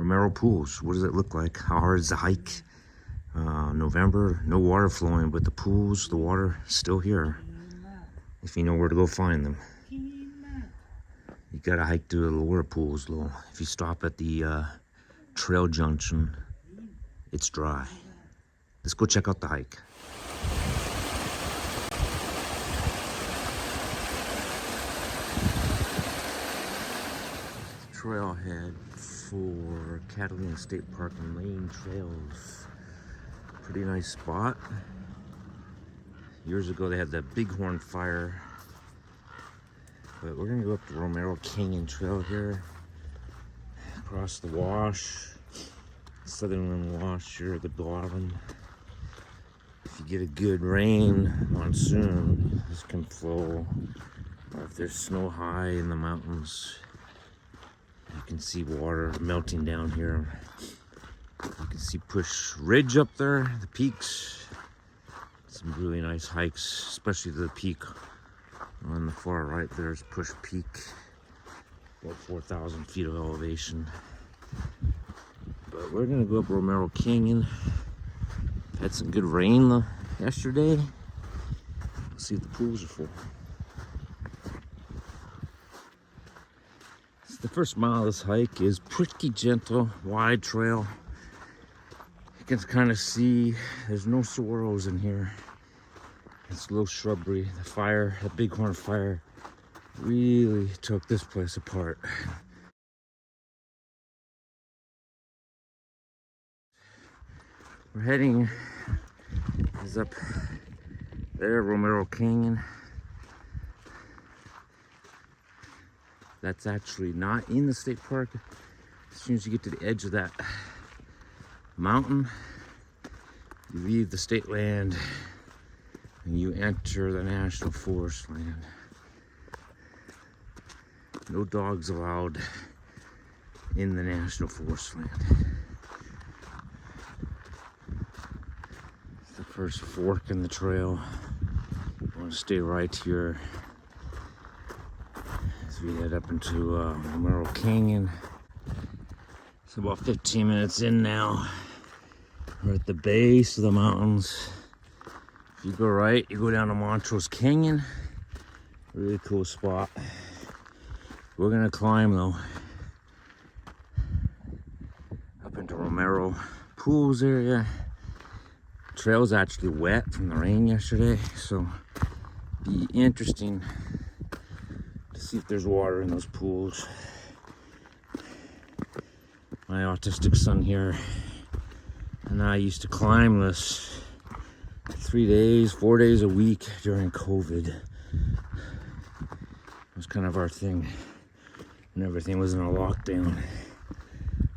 Romero Pools. What does it look like? How hard is the hike? November, no water flowing, but the pools, the water still here. If you know where to go find them. You gotta hike to the lower pools though. If you stop at the trail junction, it's dry. Let's go check out the hike. Trailhead for Catalina State Park and Main Trails. Pretty nice spot. Years ago they had the Bighorn fire, but we're gonna go up the Romero Canyon Trail here, across the wash, Southern Rim Wash here at the bottom. If you get a good rain, monsoon, this can flow. Or if there's snow high in the mountains, you can see water melting down here. You can see Push Ridge up there, the peaks. Some really nice hikes, especially to the peak. On the far right there's Push Peak, about 4,000 feet of elevation. But we're gonna go up Romero Canyon. Had some good rain yesterday. Let's see if the pools are full. The first mile of this hike is pretty gentle, wide trail. You can kind of see there's no swirls in here. It's a little shrubbery. The Bighorn fire really took this place apart. We're heading is up there, Romero Canyon. That's actually not in the state park. As soon as you get to the edge of that mountain, you leave the state land and you enter the national forest land. No dogs allowed in the national forest land. It's the first fork in the trail. You want to stay right here. We head up into Romero Canyon. It's about 15 minutes in now. We're at the base of the mountains. If you go right, you go down to Montrose Canyon. Really cool spot. We're gonna climb though. Up into Romero Pools area. Trail's actually wet from the rain yesterday, so be interesting. See if there's water in those pools. My autistic son here and I used to climb this 3 days, 4 days a week during COVID. It was kind of our thing when everything was in a lockdown.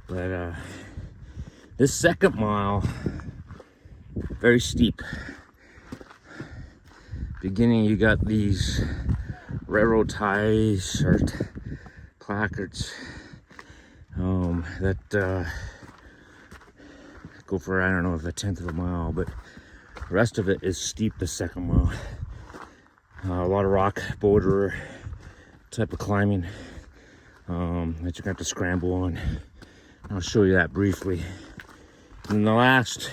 But this second mile, very steep. Beginning, you got these railroad ties or placards that go for, I don't know, if 1/10 of a mile, but the rest of it is steep the second mile. A lot of rock boulder type of climbing that you're gonna have to scramble on. I'll show you that briefly. In the last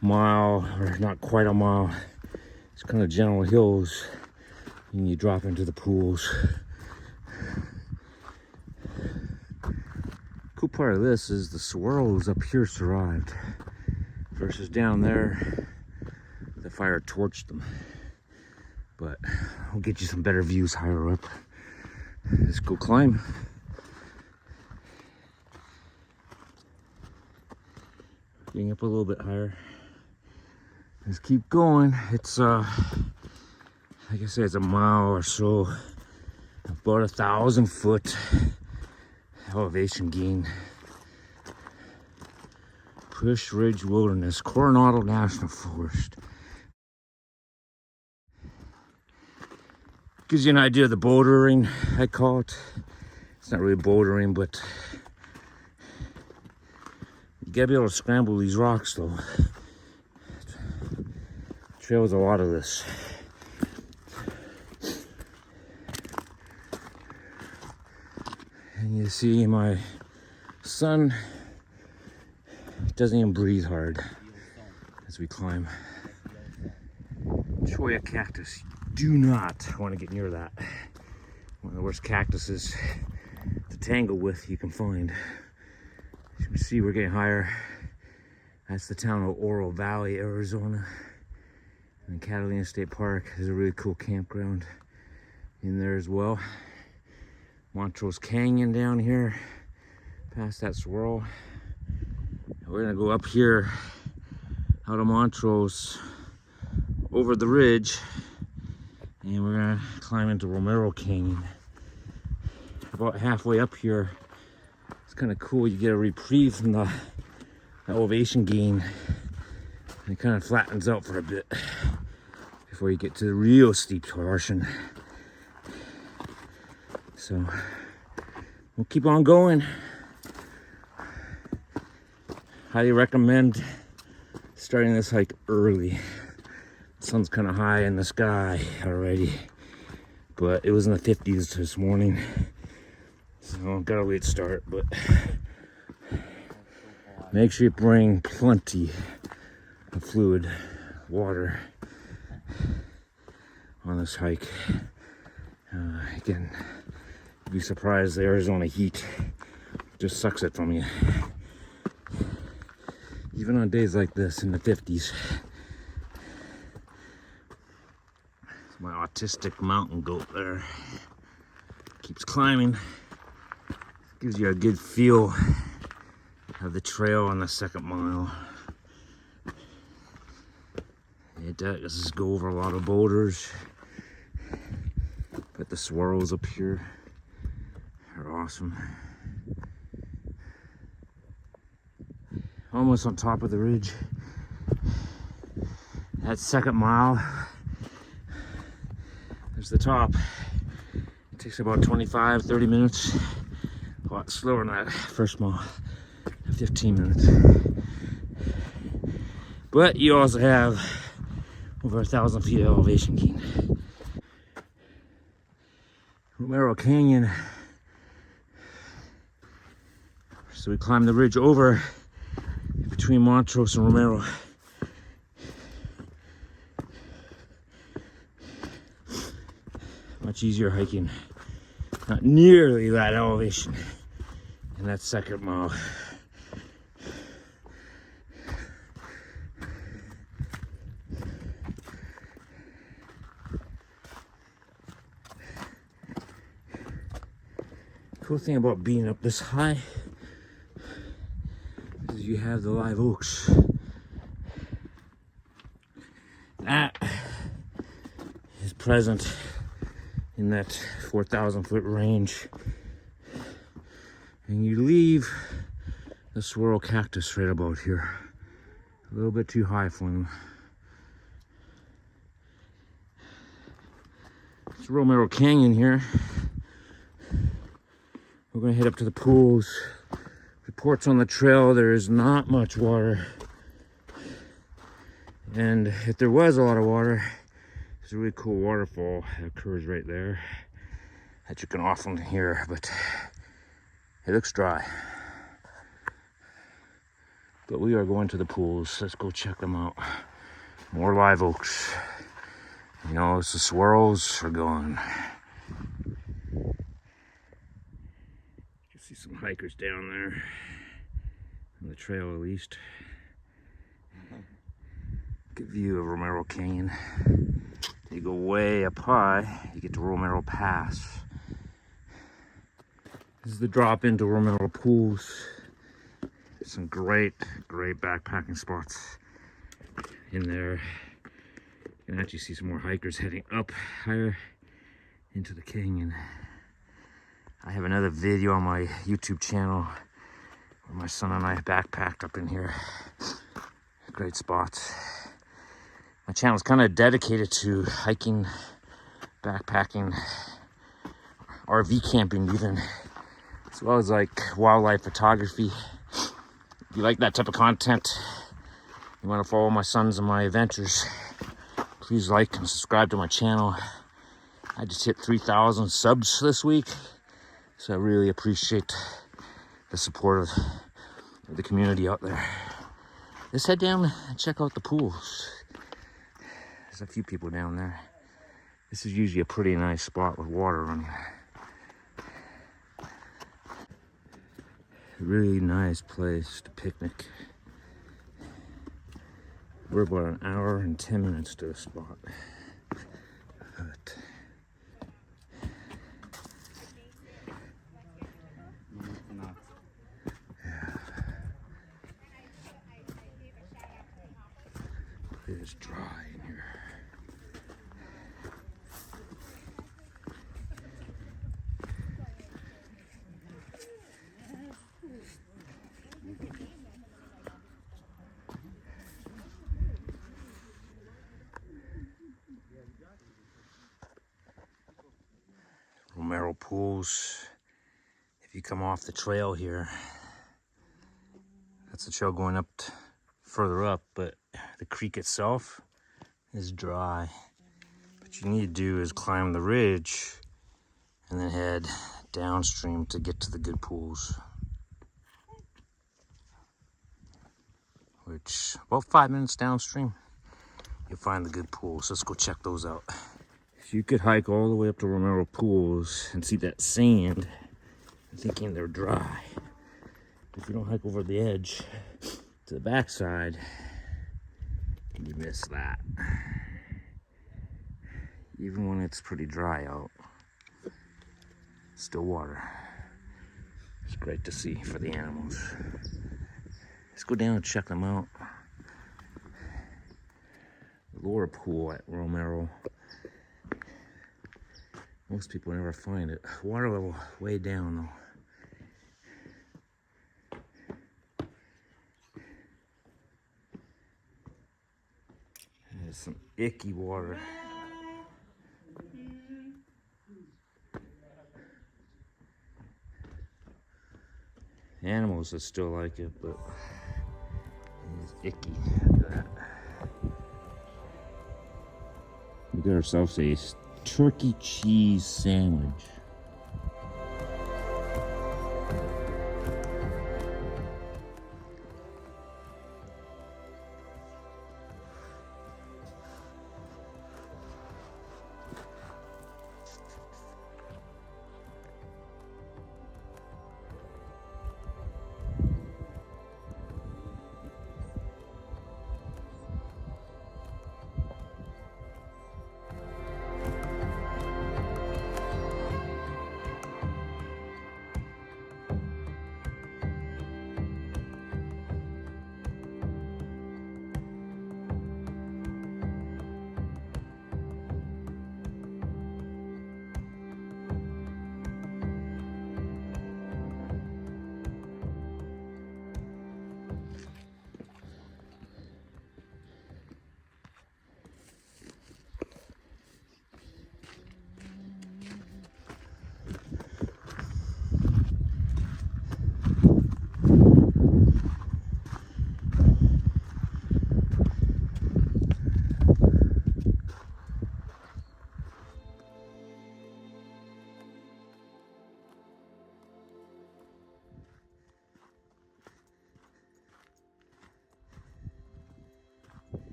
mile, or not quite a mile, it's kind of gentle hills. And you drop into the pools. Cool part of this is the swirls up here survived versus down there the fire torched them. But I'll get you some better views higher up. Let's go climb. Getting up a little bit higher. Let's keep going. It's like I said, it's a mile or so, about 1,000 foot elevation gain. Push Ridge Wilderness, Coronado National Forest. Gives you an idea of the bouldering, I call it. It's not really bouldering, but you gotta be able to scramble these rocks though. Trails a lot of this. And you see my Sun doesn't even breathe hard as we climb. Cholla cactus. Do not want to get near that. One of the worst cactuses to tangle with you can find. As you can see, we're getting higher. That's the town of Oro Valley, Arizona. And Catalina State Park is a really cool campground in there as well. Montrose Canyon down here, past that swirl. We're gonna go up here out of Montrose over the ridge, and we're gonna climb into Romero Canyon. About halfway up here, it's kind of cool. You get a reprieve from the elevation gain, and it kind of flattens out for a bit before you get to the real steep portion. So we'll keep on going. Highly recommend starting this hike early. The sun's kind of high in the sky already, but it was in the 50s this morning, so got a late start. But make sure you bring plenty of fluid, water on this hike. Again, you'd be surprised, the Arizona heat just sucks it from you. Even on days like this in the 50s. It's my autistic mountain goat there. Keeps climbing. Gives you a good feel of the trail on the second mile. It does go over a lot of boulders. But the swirls up here are awesome. Almost on top of the ridge. That second mile, there's the top. It takes about 25-30 minutes. A lot slower than that first mile, 15 minutes. But you also have over 1,000 feet of elevation gain. Romero Canyon. So we climbed the ridge over between Montrose and Romero. Much easier hiking. Not nearly that elevation in that second mile. Cool thing about being up this high is you have the live oaks. That is present in that 4,000 foot range. And you leave the swirl cactus right about here. A little bit too high for them. It's Romero Canyon here. We're gonna head up to the pools. Reports on the trail, there is not much water. And if there was a lot of water, there's a really cool waterfall that occurs right there that you can often hear, but it looks dry. But we are going to the pools. Let's go check them out. More live oaks. You know, it's the swirls are gone. See some hikers down there on the trail, at least. Good view of Romero Canyon. You go way up high, you get to Romero Pass. This is the drop into Romero Pools. Some great backpacking spots in there. You can actually see some more hikers heading up higher into the canyon. I have another video on my YouTube channel where my son and I backpacked up in here. Great spots. My channel is kind of dedicated to hiking, backpacking, RV camping even, as well as like wildlife photography. If you like that type of content, you want to follow my sons and my adventures, please like and subscribe to my channel. I just hit 3,000 subs this week. So I really appreciate the support of the community out there. Let's head down and check out the pools. There's a few people down there. This is usually a pretty nice spot with water running. Really nice place to picnic. We're about an hour and 10 minutes to the spot. But yeah, it is dry in here. Romero Pools. If you come off the trail here, that's the trail going up further up, but the creek itself is dry. What you need to do is climb the ridge and then head downstream to get to the good pools. Which, about 5 minutes downstream, you'll find the good pools. Let's go check those out. You could hike all the way up to Romero Pools and see that sand, thinking they're dry. If you don't hike over the edge to the backside, you miss that. Even when it's pretty dry out, still water. It's great to see for the animals. Let's go down and check them out. The lower pool at Romero. Most people never find it. Water level way down though. There's some icky water. Animals that still like it, but it's icky. Look at that. We got ourselves a turkey cheese sandwich.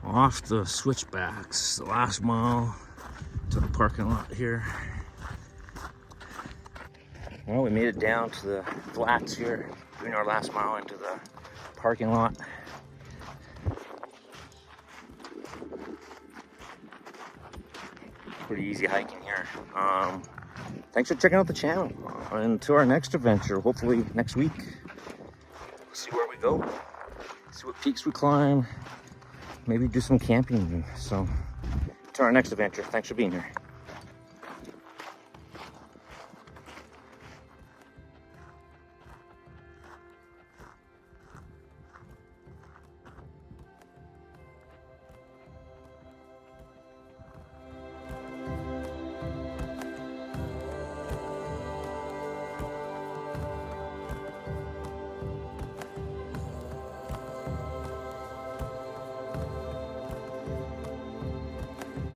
Off the switchbacks, the last mile to the parking lot here. Well, we made it down to the flats here, doing our last mile into the parking lot. Pretty easy hiking here. Thanks for checking out the channel. Until our next adventure, hopefully next week. We'll see where we go, see what peaks we climb. Maybe do some camping. So, to our next adventure. Thanks for being here.